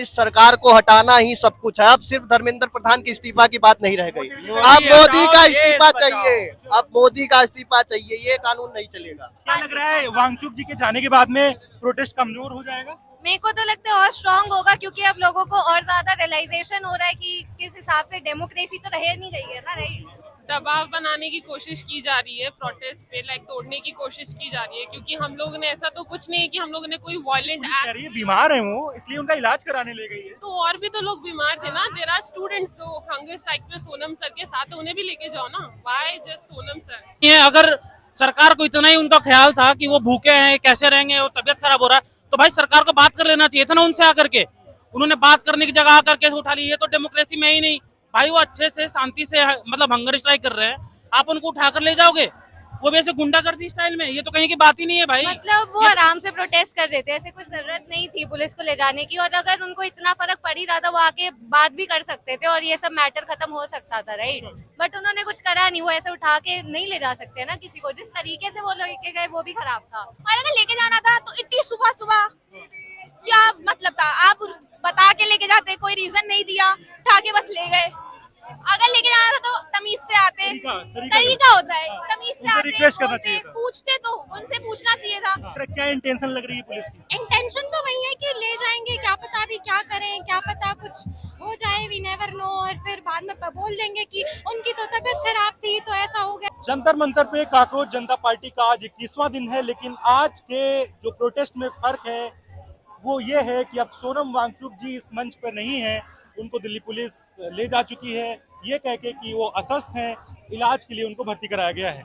इस सरकार को हटाना ही सब कुछ है। अब सिर्फ धर्मेंद्र प्रधान के इस्तीफा की बात नहीं रह गई। अब मोदी का इस्तीफा चाहिए, अब मोदी का इस्तीफा चाहिए, ये कानून नहीं चलेगा। क्या लग रहा है वांगचुक जी के जाने के बाद में प्रोटेस्ट कमजोर हो जाएगा? मेरे को तो लगता है और स्ट्रांग होगा, क्योंकि अब लोगों को और ज्यादा रियलाइजेशन हो रहा है कि किस हिसाब से डेमोक्रेसी तो रह नहीं गई है ना, राइट। दबाव बनाने की कोशिश की जा रही है, प्रोटेस्ट पे लाइक तोड़ने की कोशिश की जा रही है, क्योंकि हम लोगों ने ऐसा तो कुछ नहीं है कि हम लोगों ने कोई वायलेंट कह रही है बीमार है वो, इसलिए उनका इलाज कराने ले गई है। तो और भी तो लोग बीमार थे ना। देयर आर स्टूडेंट्स तो हंगर स्ट्राइक पे सोनम सर के साथ, उन्हें भी लेके जाओ ना। Why just Sonam sir? ये अगर सरकार को इतना ही उनका ख्याल था कि वो भूखे हैं, कैसे रहेंगे और तबियत खराब हो रहा है, तो भाई सरकार को बात कर लेना चाहिए था ना उनसे आकर के। उन्होंने बात करने की जगह आकर के उठा ली। ये तो डेमोक्रेसी में ही नहीं भाई। वो अच्छे से शांति से मतलब हंगर स्ट्राइक कर रहे हैं, आप उनको उठाकर ले जाओगे, वो भी ऐसे गुंडागर्दी स्टाइल में? ये तो कहीं की बात ही नहीं है भाई। मतलब वो आराम से प्रोटेस्ट कर रहे थे, ऐसे कुछ जरूरत नहीं थी पुलिस को ले जाने की। और अगर उनको इतना फर्क पड़ ही रहा था, वो आके बात भी कर सकते थे और ये सब मैटर खत्म हो सकता था, राइट। बट उन्होंने कुछ करा नहीं, वो ऐसे उठा के नहीं ले जा सकते ना किसी को। जिस तरीके से वो लेके गए वो भी खराब था। और अगर लेके जाना था तो इतनी सुबह सुबह क्या मतलब था? आप बता के लेके जाते, कोई रीजन नहीं दिया, उठा के बस ले गए। अगर लेके जाना था तो तमीज से आते। तरीका होता है, तमीज से आते, रिक्वेस्ट करना चाहिए था। पूछते तो उनसे पूछना चाहिए था। क्या इंटेंशन लग रही है पुलिस की? इंटेंशन तो वही है कि ले जाएंगे, क्या पता अभी क्या करें, क्या पता कुछ हो जाए, वी नेवर नो। और फिर बाद में बोल देंगे कि उनकी तो तबीयत खराब थी तो ऐसा हो गया। जंतर मंतर पे कांकरोच जनता पार्टी का आज 21वां दिन है, लेकिन आज के जो प्रोटेस्ट में फर्क है वो ये है कि अब सोनम वांगचुक जी इस मंच पर नहीं है। उनको दिल्ली पुलिस ले जा चुकी है, ये कह के कि वो अस्वस्थ हैं, इलाज के लिए उनको भर्ती कराया गया है।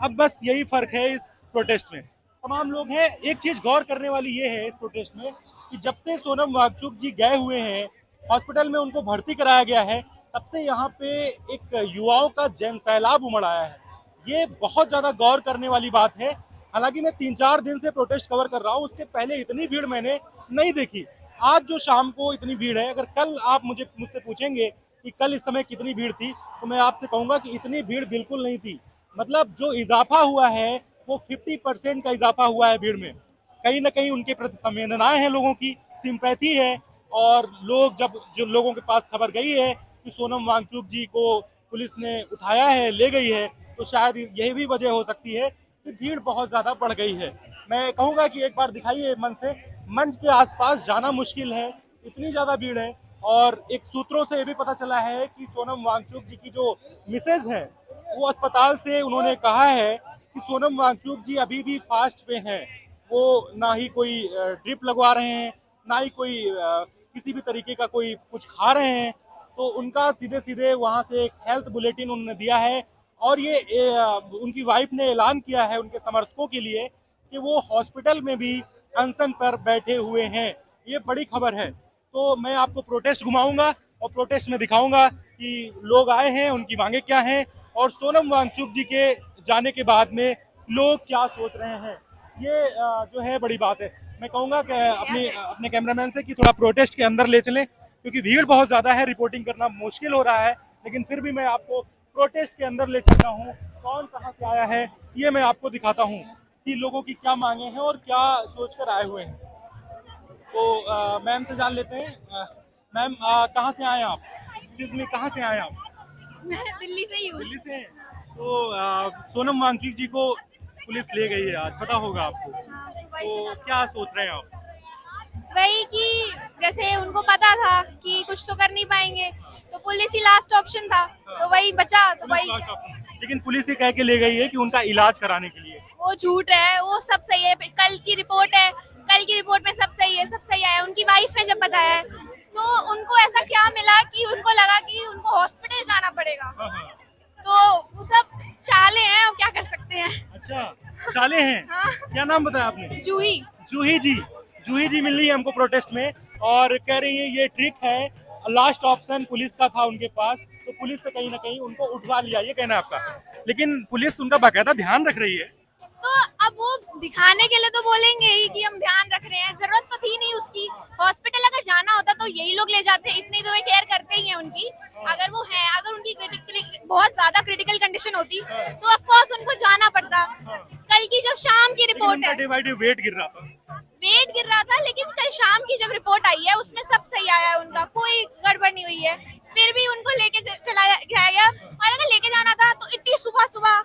अब बस यही फर्क है इस प्रोटेस्ट में। तमाम लोग हैं। एक चीज गौर करने वाली ये है इस प्रोटेस्ट में कि जब से सोनम वांगचुक जी गए हुए हैं, हॉस्पिटल में उनको भर्ती कराया गया है, तब से यहाँ पे एक युवाओं का जन सैलाब उमड़ आया है। ये बहुत ज्यादा गौर करने वाली बात है। हालांकि मैं 3-4 दिन से प्रोटेस्ट कवर कर रहा हूँ, उसके पहले इतनी भीड़ मैंने नहीं देखी। आज जो शाम को इतनी भीड़ है, अगर कल आप मुझसे पूछेंगे कि कल इस समय कितनी भीड़ थी, तो मैं आपसे कहूंगा कि इतनी भीड़ बिल्कुल नहीं थी। मतलब जो इजाफा हुआ है वो 50% का इजाफा हुआ है भीड़ में। कहीं ना कहीं उनके प्रति संवेदनाएं हैं, लोगों की सिंपैथी है। और लोग जो लोगों के पास खबर गई है कि सोनम वांगचुक जी को पुलिस ने उठाया है, ले गई है, तो शायद यही भी वजह हो सकती है कि भीड़ बहुत ज्यादा बढ़ गई है। मैं कहूंगा कि एक बार दिखाइए मंच के आसपास जाना मुश्किल है, इतनी ज्यादा भीड़ है। और एक सूत्रों से ये भी पता चला है कि सोनम वांगचुक जी की जो मिसेज है वो अस्पताल से उन्होंने कहा है कि सोनम वांगचुक जी अभी भी फास्ट पे हैं। वो ना ही कोई ड्रिप लगवा रहे हैं, ना ही कोई किसी भी तरीके का कोई कुछ खा रहे हैं। तो उनका सीधे सीधे वहाँ से एक हेल्थ बुलेटिन उन्होंने दिया है। और ये उनकी वाइफ ने ऐलान किया है उनके समर्थकों के लिए कि वो हॉस्पिटल में भी अनशन पर बैठे हुए हैं। ये बड़ी खबर है। तो मैं आपको प्रोटेस्ट घुमाऊंगा और प्रोटेस्ट में दिखाऊंगा कि लोग आए हैं, उनकी मांगे क्या हैं और सोनम वांगचुक जी के जाने के बाद में लोग क्या सोच रहे हैं। ये जो है बड़ी बात है। मैं कहूँगा कि अपने कैमरामैन से कि थोड़ा प्रोटेस्ट के अंदर ले चलें, क्योंकि भीड़ बहुत ज़्यादा है, रिपोर्टिंग करना मुश्किल हो रहा है। लेकिन फिर भी मैं आपको प्रोटेस्ट के अंदर ले चलता हूँ। कौन कहाँ से आया है ये मैं आपको दिखाता हूँ कि लोगों की क्या मांगे हैं और क्या सोचकर आए हुए हैं। तो मैम से जान लेते हैं। मैम कहाँ से आए आप? एक्सक्यूज मी, कहाँ से आए आप? मैं दिल्ली से ही हूँ। दिल्ली से हैं। तो सोनम वांगचुक जी को पुलिस ले गई है आज, पता होगा आपको। तो क्या सोच रहे हैं आप? वही कि जैसे उनको पता था कि कुछ तो कर नहीं पाएंगे, तो पुलिस ही लास्ट ऑप्शन था, तो वही बचा। तो वही, लेकिन पुलिस ये कह के ले गई है कि उनका इलाज कराने के लिए। वो झूठ है, वो सब सही है। कल की रिपोर्ट है, कल की रिपोर्ट में सब सही है, सब सही आया। उनकी वाइफ ने जब बताया है, तो उनको ऐसा क्या मिला कि उनको लगा कि उनको हॉस्पिटल जाना पड़ेगा। तो वो सब चाले हैं, अब क्या कर सकते हैं। अच्छा, चाले हैं। हाँ। क्या नाम बताया आपने? जूही। जूही जी मिल रही है हमको प्रोटेस्ट में और कह रही है ये ट्रिक है, लास्ट ऑप्शन पुलिस का था उनके पास, तो पुलिस से कहीं ना कहीं उनको उठवा लिया, ये कहना है आपका। लेकिन पुलिस उनका बाकायदा ध्यान रख रही है। तो अब वो दिखाने के लिए तो बोलेंगे ही कि हम ध्यान रख रहे हैं, जरूरत तो थी नहीं उसकी। हॉस्पिटल अगर जाना होता तो यही लोग ले जाते, इतनी तो वे केयर करते ही हैं उनकी। अगर वो है, अगर उनकी बहुत ज्यादा क्रिटिकल कंडीशन होती तो ऑफ कोर्स उनको जाना पड़ता। कल की जब शाम की रिपोर्ट है, वेट गिर रहा था, वेट गिर रहा था, लेकिन कल शाम की जब रिपोर्ट आई है उसमें सब सही आया है, उनका कोई गड़बड़ नहीं हुई है। फिर भी उनको लेके चला जाया गया, और अगर लेके जाना था तो इतनी सुबह सुबह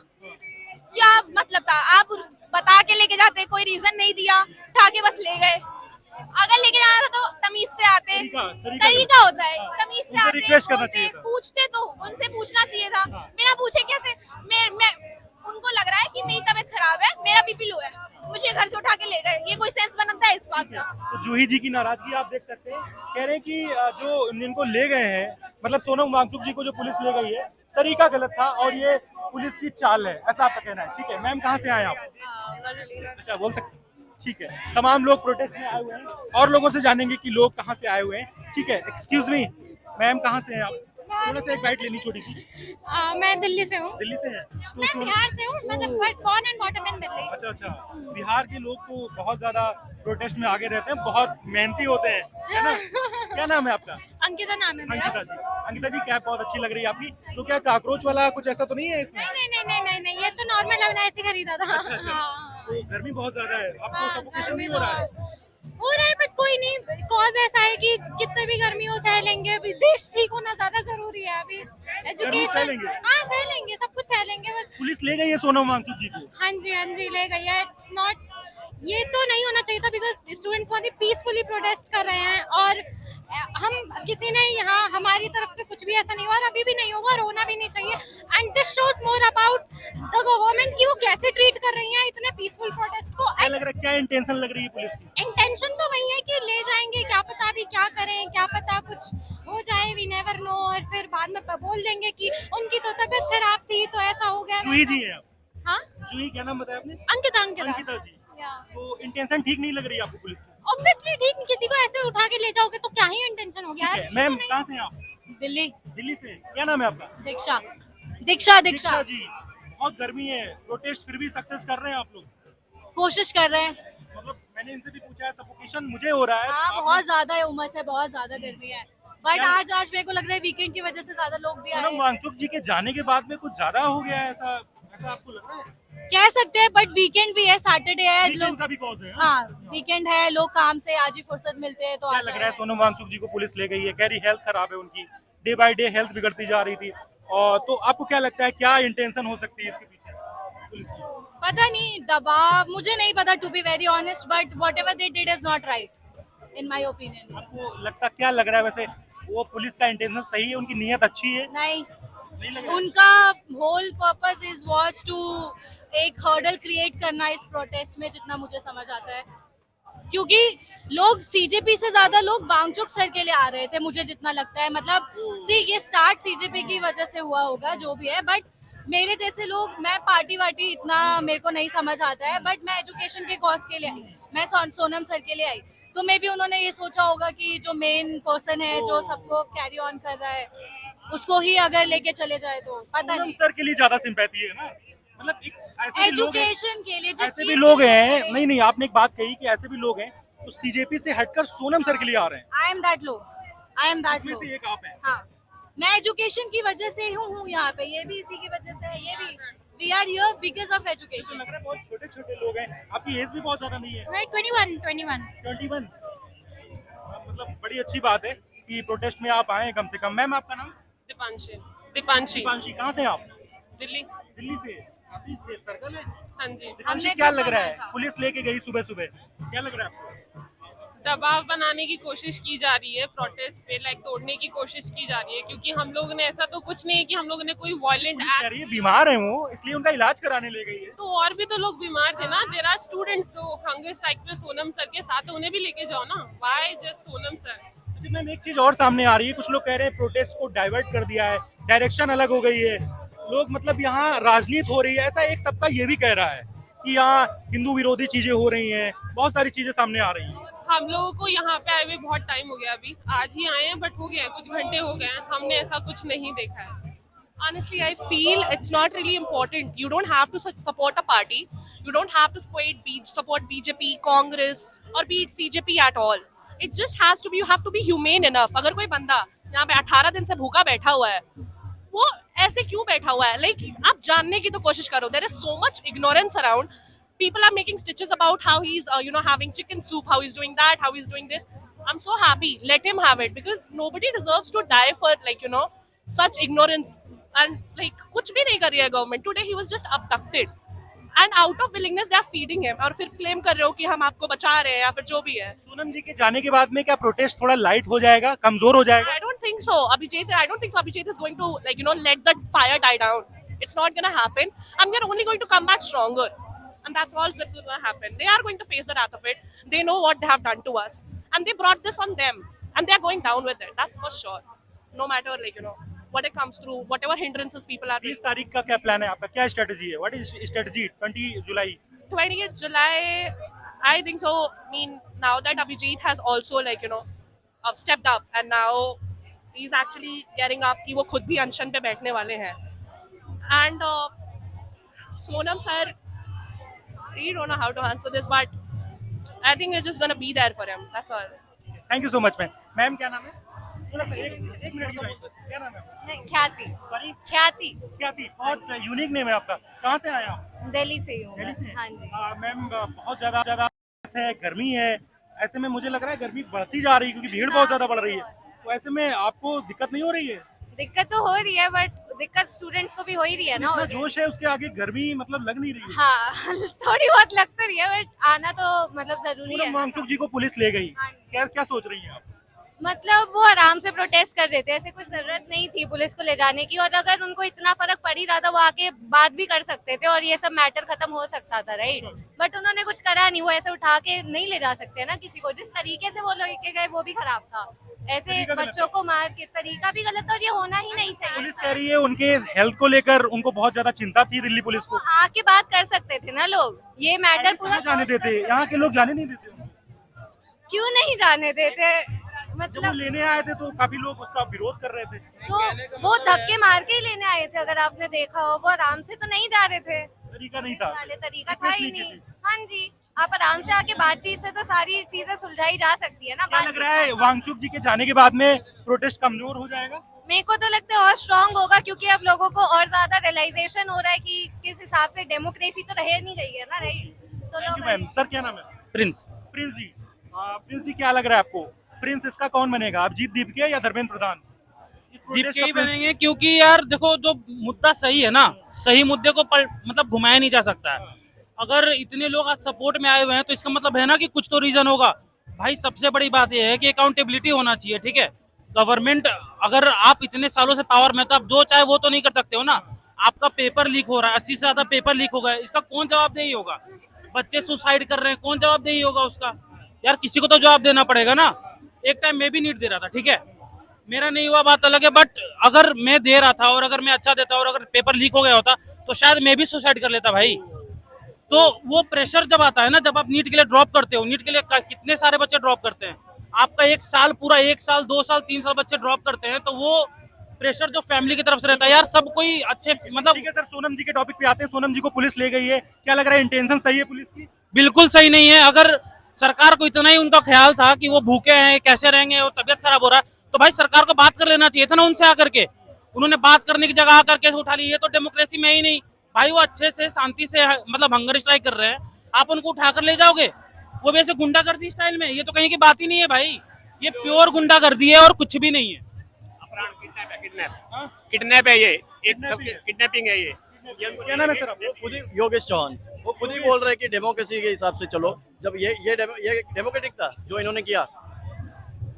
क्या मतलब था? आप बता के लेके जाते, कोई रीजन नहीं दिया, उठा के बस ले गए। अगर लेके जाना था तो तमीज से आते, तरीका होता है, तमीज से उनसे आते, रिक्वेस्ट करना बोलते, चाहिए था। पूछते तो उनसे पूछना चाहिए था, बिना पूछे कैसे? मैं उनको लग रहा है कि मेरी तबीयत खराब है, मेरा बीपी लो है, मुझे घर से उठा के ले गए, ये कोई सेंस बनता है इस बात का? तो जूही जी की नाराजगी आप देख सकते हैं, कह रहे हैं कि जो इनको ले गए हैं, मतलब सोनम वांगचुक जी को जो पुलिस ले गई है, तरीका गलत था और ये पुलिस की चाल है, ऐसा आपका कहना है। ठीक है मैम, कहाँ से आए आप? अच्छा, बोल सकते हैं? ठीक है, तमाम लोग प्रोटेस्ट में आए हुए हैं और लोगों से जानेंगे कि लोग कहाँ से आए हुए हैं। ठीक है, एक्सक्यूज मी मैम, कहाँ से हैं आप? थोड़ा सा एक बाइट लेनी छोटी सी। मैं दिल्ली से हूँ। दिल्ली से हैं? मैं बिहार से हूँ, मतलब born and bottom in Delhi. अच्छा अच्छा, बिहार के लोग तो बहुत ज्यादा प्रोटेस्ट में आगे रहते हैं, बहुत मेहनती होते हैं, है ना? क्या नाम है आपका? अंकिता नाम है मेरा। अंकिता जी। अंकिता जी, कैप बहुत अच्छी लग रही है आपकी। तो क्या काकरोच वाला कुछ ऐसा तो नहीं है इसमें? नहीं, ये तो नॉर्मल है, ऐसे खरीदा था। अच्छा, अच्छा। हाँ। तो गर्मी बहुत ज्यादा है, आपको हाँ, सफोकेशन गर्मी नहीं हो रहा है? हो रहा है, बट कोई नहीं, कॉज ऐसा है कि कितने भी गर्मी हो सह लेंगे, अभी देश ठीक होना ज्यादा जरूरी है। अभी सह एजुकेशन, लेंगे? हाँ सह लेंगे, सब कुछ सह लेंगे बस। पुलिस ले गई है सोनम वांगचुक जी को? हाँ जी ले गई है। इट्स नॉट, ये तो नहीं होना चाहिए था, बिकॉज स्टूडेंट्स बहुत ही पीसफुली प्रोटेस्ट कर रहे हैं, और हम किसी ने यहाँ हमारी तरफ से कुछ भी ऐसा नहीं हुआ, और अभी भी नहीं होगा, और होना भी नहीं चाहिए। And this shows more about the government कि वो कैसे ट्रीट कर रही है इतने पीसफुल प्रोटेस्ट को। क्या लग रहा है, क्या इंटेंशन लग रही है पुलिस की? इंटेंशन तो वही है कि ले जाएंगे, क्या पता अभी क्या करें, क्या पता कुछ हो जाए, वी नेवर नो, और फिर बाद में बोल देंगे कि उनकी तो तबीयत खराब थी तो ऐसा हो गया। जूही जी है आप? हाँ, जूही, क्या नाम बताया आपने? अंकिता अंकिता जी। तो इंटेंशन ठीक नहीं लग रही है आपको पुलिस की? ऑब्वियसली ठीक नहीं, किसी को ऐसे उठा के ले जाओगे तो क्या ही इंटेंशन हो गया। ठीक है मैम, कहाँ से हैं आप? दिल्ली। दिल्ली से। क्या नाम है आपका? दीक्षा दीक्षा दीक्षा दीक्षा जी। बहुत गर्मी है, प्रोटेस्ट फिर भी सक्सेस कर रहे हैं आप लोग? कोशिश कर रहे हैं। मतलब मैंने इनसे भी पूछा है, सफोकेशन मुझे हो रहा है। हाँ, आपने- बहुत ज्यादा है, उमस है, बहुत ज्यादा गर्मी है, बट क्या- आज मेरे को लग रहा है वीकेंड की वजह से ज्यादा लोग भी आए सोनम हैं। वांगचुक जी के जाने के बाद में कुछ ज्यादा हो गया है, ऐसा ऐसा आपको लग रहा है? कह सकते हैं, बट वीकेंड भी है, सैटरडे है, वीकेंड लोग, का भी कॉज है। हाँ वीकेंड है, लोग काम से आज ही फुर्सत मिलते हैं तो क्या आ लग जाए। रहा है, सोनम वांगचुक जी को पुलिस ले गई है, कह रही हेल्थ खराब है उनकी, डे बाय डे हेल्थ बिगड़ती जा रही थी, और तो आपको क्या लगता है, क्या इंटेंशन हो सकती है इसके पीछे पुलिस की? पता नहीं, दबाव मुझे नहीं पता, to be very honest, but whatever they did is not right in my opinion. आपको लगता, क्या लग रहा है वैसे, वो पुलिस का इंटेंशन सही है, उनकी नीयत अच्छी है? नहीं, नहीं लग रहा है? उनका whole purpose is was to एक हर्डल क्रिएट करना इस प्रोटेस्ट में, जितना मुझे समझ आता है, क्योंकि लोग सीजेपी से ज्यादा लोग वांगचुक सर के लिए आ रहे थे, मुझे जितना लगता है। मतलब सी, ये स्टार्ट सीजेपी की वजह से हुआ होगा जो भी है, बट मेरे जैसे लोग, मैं पार्टी वार्टी इतना मेरे को नहीं समझ आता है, बट मैं एजुकेशन के कॉज के लिए आई, मैं सोनम सर के लिए आई, तो मे बी उन्होंने ये सोचा होगा कि जो मेन पर्सन है, जो सबको कैरी ऑन कर रहा है, उसको ही अगर लेके चले जाए तो पता सोनम नहीं। सर के लिए ज्यादा सिंपैथी है ना, मतलब एक ऐसे भी लोग हैं, एजुकेशन के लिए जिस ऐसे चीज भी के लोग लिए हैं, नहीं आपने एक बात कही कि ऐसे भी लोग हैं तो सीजेपी से हटकर सोनम सर के लिए आ रहे हैं, आई एम दैट लोग, आई एम दैट उसमें लोग। से एक आप हैं। हाँ, मैं एजुकेशन की वजह से हूँ यहाँ पे, ये भी इसी की वजह से है, ये भी we are here because of तो एजुकेशन। लग रहा है बहुत छोटे छोटे लोग हैं, आपकी एज भी बहुत ज्यादा नहीं है, मैं 21 21। मतलब बड़ी अच्छी बात है कि प्रोटेस्ट में आप आए हैं कम से कम। मैम, आपका नाम? दीपांशी। दीपांशी, कहाँ से हैं आप? दिल्ली। दिल्ली से। काफी सेफ सर्कल है। हाँ जी। दीपांशी, हमने क्या कब लग रहा है, बनाया था? पुलिस लेके गई सुबह सुबह, क्या लग रहा है आपको? दबाव बनाने की कोशिश की जा रही है, प्रोटेस्ट पे लाइक तोड़ने की कोशिश की जा रही है, क्योंकि हम लोग ने ऐसा तो कुछ नहीं है कि हम लोगों ने कोई वायलेंट पुलिस कह एक्ट, रही है बीमार है वो, इसलिए उनका इलाज कराने ले गई है। तो और भी तो लोग बीमार थे ना, देयर आर स्टूडेंट्स तो हंगर स्ट्राइक पे सोनम सर के साथ, तो उन्हें भी लेके जाओ ना, व्हाई जस्ट सोनम सर? अच्छा मैम, एक चीज और सामने आ रही है, कुछ लोग कह रहे हैं प्रोटेस्ट को डाइवर्ट कर दिया है, डायरेक्शन अलग हो गई है, लोग मतलब यहाँ राजनीति हो रही है, ऐसा एक तबका ये भी कह रहा है कि यहाँ हिंदू विरोधी चीजें हो रही हैं, बहुत सारी चीजें सामने आ रही हैं। हम लोगों को यहाँ पे आए हुए बहुत टाइम हो गया, अभी आज ही आए हैं, बट हो गया है, कुछ घंटे हो गए हैं, हमने ऐसा कुछ नहीं देखा है। Honestly, I feel it's not really important. You don't have to support a party. You don't have to support BJP, Congress, or be it CJP at all. It just has to be, you have to be humane enough. अगर कोई बंदा यहाँ पे 18 दिन से भूखा बैठा हुआ है, वो ऐसे क्यों बैठा हुआ है? Like, आप जानने की तो कोशिश करो. There is so much ignorance around. People are making stitches about how he's having chicken soup, how he's doing that, how he's doing this. I'm so happy, let him have it, because nobody deserves to die for such ignorance. And like kuch bhi nahi kar rahi hai government. Today he was just abducted, and out of willingness they are feeding him, और फिर claim कर रहे हो कि हम आपको बचा रहे हैं या फिर जो भी है. सोनम जी के जाने के बाद में क्या प्रोटेस्ट थोड़ा लाइट हो जाएगा, कमजोर हो जाएगा? I don't think so. I don't think so. Abhijit is going to let the fire die down. It's not gonna happen. They're only going to come back stronger, and that's all that's gonna happen. They are going to face the wrath of it. They know what they have done to us, and they brought this on them, and they are going down with it. That's for sure. No matter what it comes through, whatever hindrances people are. 20 तारीख का क्या plan है आपका, क्या strategy है? What is strategy 20 July? 20th July, I think so. I mean, now that Abhijit has also stepped up, and now he's actually getting up कि वो खुद भी अनशन पे बैठने वाले हैं. And Sonam sir, we don't know how to answer this, but I think we're just gonna be there for him. That's all. Thank you so much ma'am. Ma'am क्या नाम है? थोड़ा सा एक मिनट की बात, क्या नाम है? नहीं, ख्याति. सॉरी, ख्याति ख्याति. बहुत यूनिक नेम है आपका. कहाँ से आए आप? दिल्ली से ही हूँ. दिल्ली से? हाँ जी. मैम बहुत ज्यादा है, गर्मी है, ऐसे में मुझे लग रहा है गर्मी बढ़ती जा रही है क्योंकि भीड़ बहुत ज्यादा बढ़ रही है. तो ऐसे में आपको दिक्कत नहीं हो रही है? दिक्कत तो हो रही है, बट दिक्कत स्टूडेंट्स को भी हो ही रही है ना. इतना जोश है उसके आगे गर्मी मतलब लग नहीं रही है. हाँ थोड़ी बहुत लग तो रही है, बट आना तो मतलब जरूरी है. पूनम वांगचुक जी को पुलिस ले गई, हाँ. क्या क्या सोच रही हैं आप? मतलब वो आराम से प्रोटेस्ट कर रहे थे, ऐसे कुछ जरूरत नहीं थी पुलिस को ले जाने की. और अगर उनको इतना फर्क पड़ ही रहा था, वो आके बात भी कर सकते थे और ये सब मैटर खत्म हो सकता था, राइट. बट उन्होंने कुछ करा नहीं. वो ऐसे उठा के नहीं ले जा सकते ना किसी को. जिस तरीके से वो लेके गए वो भी खराब था. ऐसे तरीका गलत बच्चों को मार के तरीका भी गलत था, और ये होना ही नहीं चाहिए. पुलिस कह रही है उनके हेल्थ को लेकर उनको बहुत ज्यादा चिंता थी दिल्ली पुलिस को. वो आके बात कर सकते थे ना लोग. ये मैटर पूरा जाने देते, यहाँ के लोग जाने नहीं देते. क्यों नहीं जाने देते? जब वो मतलब लेने आए थे तो काफी लोग उसका विरोध कर रहे थे. तो वो धक्के मार के ही लेने आए थे. अगर आपने देखा हो, वो आराम से तो नहीं जा रहे थे. तरीका नहीं था, वाले तरीका था ही नहीं. हाँ जी, आप आराम से आके बातचीत से तो सारी चीजें सुलझाई जा सकती है ना. क्या लग रहा है वांगचुक जी के जाने के बाद में प्रोटेस्ट कमजोर हो जाएगा? मेरे को तो लगता है और स्ट्रांग होगा, क्योंकि अब लोगों को और ज्यादा रियलाइजेशन हो रहा है कि किस हिसाब से डेमोक्रेसी तो रह नहीं गई है ना, राइट. तो थैंक यू लोग मैम. सर क्या नाम है? प्रिंस. प्रिंस जी. प्रिंस जी क्या लग रहा है आपको, प्रिंस इसका कौन बनेगा, अभिजीत दीपके या धर्मेंद्र प्रधान? दीप के ही बनेंगे, क्योंकि यार देखो जो मुद्दा सही है ना, सही मुद्दे को मतलब घुमाया नहीं जा सकता है. अगर इतने लोग आज सपोर्ट में आए हुए हैं तो इसका मतलब है ना कि कुछ तो रीजन होगा. भाई सबसे बड़ी बात यह है कि अकाउंटेबिलिटी होना चाहिए, ठीक है. गवर्नमेंट, अगर आप इतने सालों से पावर में, तो आप जो चाहे वो तो नहीं कर सकते हो ना. आपका पेपर लीक हो रहा है, 80 से ज्यादा पेपर लीक हो गए, इसका कौन जवाबदेही होगा? बच्चे सुसाइड कर रहे हैं, कौन जवाबदेही होगा उसका? यार किसी को तो जवाब देना पड़ेगा ना. एक टाइम मैं भी नीट दे रहा था, ठीक है, मेरा नहीं हुआ बात अलग है, बट अगर मैं दे रहा था और अगर मैं अच्छा देता और अगर पेपर लीक हो गया होता तो शायद मैं भी सुसाइड कर लेता भाई. तो वो प्रेशर जब आता है ना, जब आप नीट के लिए ड्रॉप करते हो, नीट के लिए कितने सारे बच्चे ड्रॉप करते हैं, आपका एक साल पूरा, 1 साल 2 साल 3 साल बच्चे ड्रॉप करते हैं, तो वो प्रेशर जो फैमिली की तरफ से रहता है यार, सब कोई अच्छे मतलब. ठीक है सर, सोनम जी के टॉपिक पे आते हैं. सोनम जी को पुलिस ले गई है, क्या लग रहा है इंटेंशन सही है पुलिस की? बिल्कुल सही नहीं है. अगर सरकार को इतना ही उनका ख्याल था कि वो भूखे हैं, कैसे रहेंगे, और तबियत खराब हो रहा है, तो भाई सरकार को बात कर लेना चाहिए था ना उनसे आकर के. उन्होंने बात करने की जगह आकर के उठा ली. ये तो डेमोक्रेसी में ही नहीं भाई. वो अच्छे से शांति से मतलब हंगर स्ट्राइक कर रहे हैं, आप उनको उठाकर ले जाओगे, वो भी ऐसे गुंडागर्दी स्टाइल में? ये तो कहीं की बात ही नहीं है भाई. ये प्योर गुंडागर्दी है और कुछ भी नहीं है. किडनैप है, ये किडनैपिंग है. ये क्या नाम है सर आपका? खुद ही योगेश चौहान, वो खुद ही बोल रहे हैं कि डेमोक्रेसी के हिसाब से चलो. जब ये डेमोक्रेटिक था जो इन्होंने किया,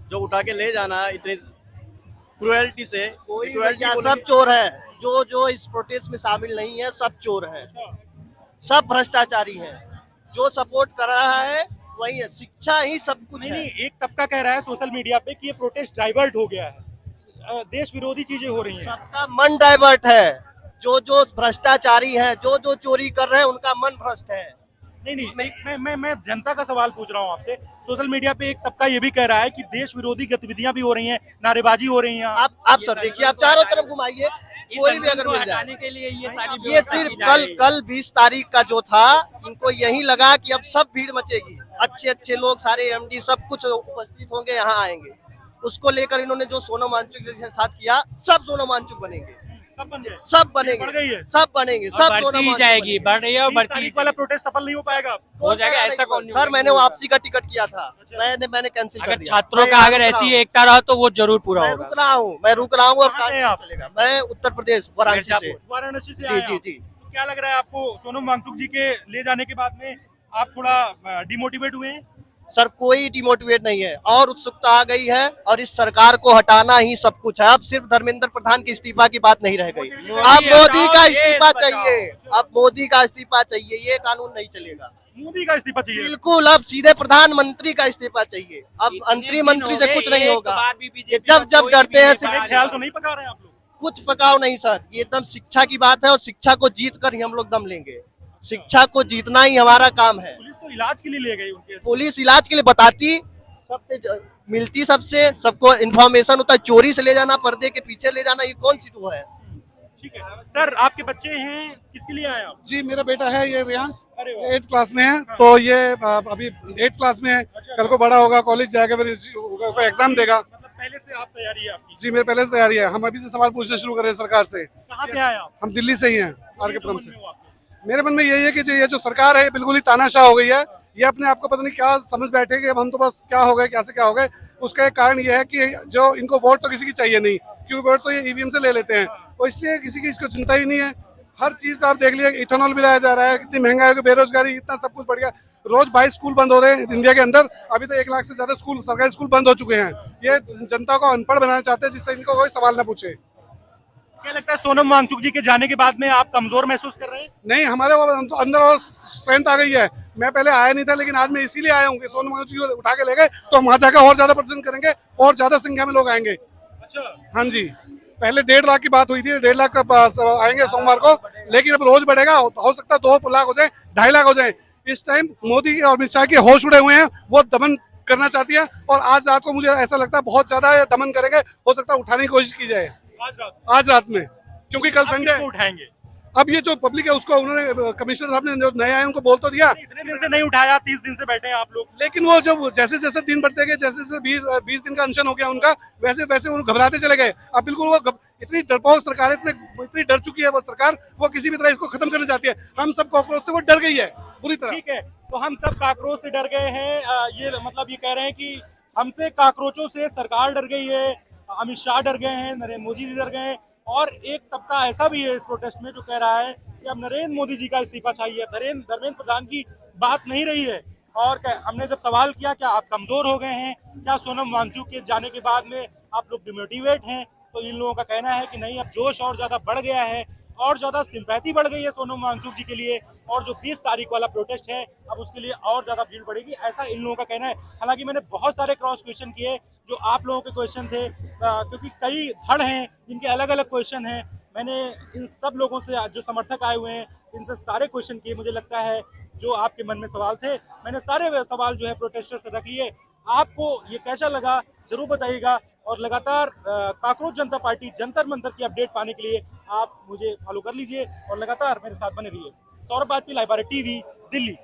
जो उठा के ले जाना इतनी क्रुएल्टी से. सब चोर है, जो इस प्रोटेस्ट में शामिल नहीं है, सब चोर है, सब भ्रष्टाचारी हैं. जो सपोर्ट कर रहा है वही है. शिक्षा ही सब कुछ है. नहीं, एक तबका कह रहा है सोशल मीडिया पे कि ये प्रोटेस्ट डाइवर्ट हो गया है, देश विरोधी चीजें हो रही हैं. सबका मन डाइवर्ट है. जो भ्रष्टाचारी हैं, जो चोरी कर रहे हैं, उनका मन भ्रष्ट है. नहीं, मैं जनता का सवाल पूछ रहा हूँ आपसे. सोशल मीडिया पे एक तबका ये भी कह रहा है कि देश विरोधी गतिविधियां भी हो रही हैं, नारेबाजी हो रही हैं. आप सर देखिए, आप चारों तरफ घुमाइए, कोई भी अगर मिल जाए के लिए ये सिर्फ कल 20 तारीख का जो था, इनको यही लगा कि अब सब भीड़ मचेगी, अच्छे लोग सारे एमडी सब कुछ उपस्थित होंगे, यहाँ आएंगे. उसको लेकर इन्होंने जो सोनम वांगचुक के साथ किया, सब सोनम वांगचुक बनेंगे. सब बन गए, सब बढ़ बनेंगे, गई है, सब बनेंगे, सब सोनम वांगचुक जाएगी, बढ़ रही है और 30 बढ़ती तारीख वाला प्रोटेस्ट सफल नहीं हो पाएगा। हो जाएगा, ऐसा कौन नहीं सर होगा? मैंने वापसी का टिकट किया था, मैंने कैंसिल कर अगर दिया। छात्रों मैं का यहाँ अगर रुक रहा ऐसी हूँ। एकता रहा तो वो जरूर पूरा मैं होगा। रुक रहा हूँ, मैं रुक रहा हूँ और कहाँ से काम हैं आप? चलेगा। मैं उत्तर प्रदेश वाराणसी से। वाराणसी से जी आए जी आप। जी। तो क्या लग रहा है आपको सोनम वांगचुक जी के ले जाने के बाद में आप थोड़ा डिमोटिवेट हुए हैं? सर कोई डिमोटिवेट नहीं है, और उत्सुकता आ गई है, और इस सरकार को हटाना ही सब कुछ है। अब सिर्फ धर्मेंद्र प्रधान के इस्तीफा की बात नहीं रह गई, अब मोदी का इस्तीफा चाहिए, अब मोदी का इस्तीफा चाहिए, ये कानून नहीं चलेगा। मोदी का इस्तीफा चाहिए। बिल्कुल, अब सीधे प्रधानमंत्री का इस्तीफा चाहिए। अब मंत्री मंत्री से कुछ नहीं होगा। जब जब डरते हैं ये ख्याल तो नहीं पका रहे हैं आप लोग? कुछ पकाओ नहीं सर, ये एकदम शिक्षा की बात है, और शिक्षा को जीत कर ही हम लोग दम लेंगे। शिक्षा को जीतना ही हमारा काम है। पुलिस तो इलाज के लिए ले गई उनके। पुलिस इलाज के लिए बताती, सबसे मिलती, सबको इन्फॉर्मेशन होता है। चोरी से ले जाना, पर्दे के पीछे ले जाना, ये कौन सी वो है? ठीक है सर, आपके बच्चे हैं, किसके लिए आए आप? जी मेरा बेटा है ये रियांश, अरे वाह। 8th क्लास में है, तो ये अभी 8th क्लास में है, कल को बड़ा होगा, कॉलेज जाएगा, फिर एग्जाम देगा। मतलब पहले से आप तैयारी है आपकी? जी मेरे पहले से तैयारी है, हम अभी से सवाल पूछना शुरू कर रहे हैं सरकार से। कहाँ से आए आप? हम दिल्ली से ही हैं, आर के पुरम मन से। में हो आपके? मेरे मन में यही है कि ये जो सरकार है बिल्कुल ही तानाशाह हो गई है। ये अपने आप को पता नहीं क्या समझ बैठे कि अब हम तो बस क्या हो गए, कैसे क्या हो गए। उसका एक कारण ये है कि जो इनको वोट तो किसी की चाहिए नहीं, क्योंकि वोट तो ये ईवीएम से ले लेते हैं, तो इसलिए किसी की इसको चिंता ही नहीं है। हर चीज पे आप देख लीजिए, इथेनॉल भी लाया जा रहा है, कितनी महंगाई है, बेरोजगारी, इतना सब कुछ बढ़ गया। रोज 22 स्कूल बंद हो रहे हैं इंडिया के अंदर, अभी तो 1 लाख से ज्यादा स्कूल, सरकारी स्कूल बंद हो चुके हैं। ये जनता को अनपढ़ बनाना चाहते हैं, जिससे इनको कोई सवाल ना पूछे। क्या लगता है सोनम वांगचुक जी के जाने के बाद में आप कमजोर महसूस कर रहे हैं? नहीं, हमारे वो अंदर और स्ट्रेंथ आ गई है। मैं पहले आया नहीं था, लेकिन आज मैं इसीलिए आया हूँ कि सोनम वांगचुक जी को उठा के ले गए तो हम वहाँ जाकर और ज्यादा प्रदर्शन करेंगे, और ज्यादा संख्या में लोग आएंगे। अच्छा, हाँ जी, पहले 1.5 लाख की बात हुई थी, 1.5 लाख आएंगे सोमवार को, लेकिन अब रोज बढ़ेगा, हो सकता है 2 लाख हो जाए, 2.5 लाख हो जाए। इस टाइम मोदी और अमित शाह के होश उड़े हुए हैं, वो दमन करना चाहती है, और आज रात को मुझे ऐसा लगता है बहुत ज्यादा दमन करेंगे, हो सकता है उठाने की कोशिश की जाए आज रात में, क्योंकि कल संडे उठाएंगे। अब ये जो पब्लिक है उसको उन्होंने, कमिश्नर साहब ने जो नए आए उनको बोल तो दिया, इतने दिन से नहीं उठाया, 30 दिन से बैठे हैं आप लोग। लेकिन वो जब जैसे जैसे दिन बढ़ते गए, जैसे जैसे 20 दिन का अनशन हो गया उनका, वैसे वैसे वो घबराते चले गए। अब बिल्कुल वो इतनी डरपोक सरकार है, इतनी डर चुकी है वो सरकार, वो किसी भी तरह इसको खत्म करना चाहती है। हम सब कॉकरोच से वो डर गई है पूरी तरह। ठीक है, तो हम सब काकरोच से डर गए हैं, ये मतलब ये कह रहे हैं कि हमसे काकरोचों से सरकार डर गई है, अमित शाह डर गए हैं, नरेंद्र मोदी जी डर गए हैं, और एक तबका ऐसा भी है इस प्रोटेस्ट में जो कह रहा है कि अब नरेंद्र मोदी जी का इस्तीफा चाहिए, धर्मेंद्र प्रधान की बात नहीं रही है। और हमने जब सवाल किया क्या आप कमजोर हो गए हैं, क्या सोनम वांगचुक के जाने के बाद में आप लोग डिमोटिवेट हैं, तो इन लोगों का कहना है कि नहीं, अब जोश और ज्यादा बढ़ गया है, और ज्यादा सिंपैथी बढ़ गई है सोनम वांगचुक जी के लिए, और जो 20 तारीख वाला प्रोटेस्ट है अब उसके लिए और ज्यादा भीड़ बढ़ेगी, ऐसा इन लोगों का कहना है। हालांकि मैंने बहुत सारे क्रॉस क्वेश्चन किए जो आप लोगों के क्वेश्चन थे, क्योंकि कई धड़ हैं जिनके अलग अलग क्वेश्चन हैं। मैंने इन सब लोगों से, जो समर्थक आए हुए हैं, इनसे सारे क्वेश्चन किए। मुझे लगता है जो आपके मन में सवाल थे, मैंने सारे सवाल जो है प्रोटेस्टर से रख लिए। आपको ये कैसा लगा जरूर बताइएगा, और लगातार काकरोच जनता पार्टी जंतर मंतर की अपडेट पाने के लिए आप मुझे फॉलो कर लीजिए, और लगातार मेरे साथ बने रहिए। Saurabh Bajpai, live Bharat TV, Delhi.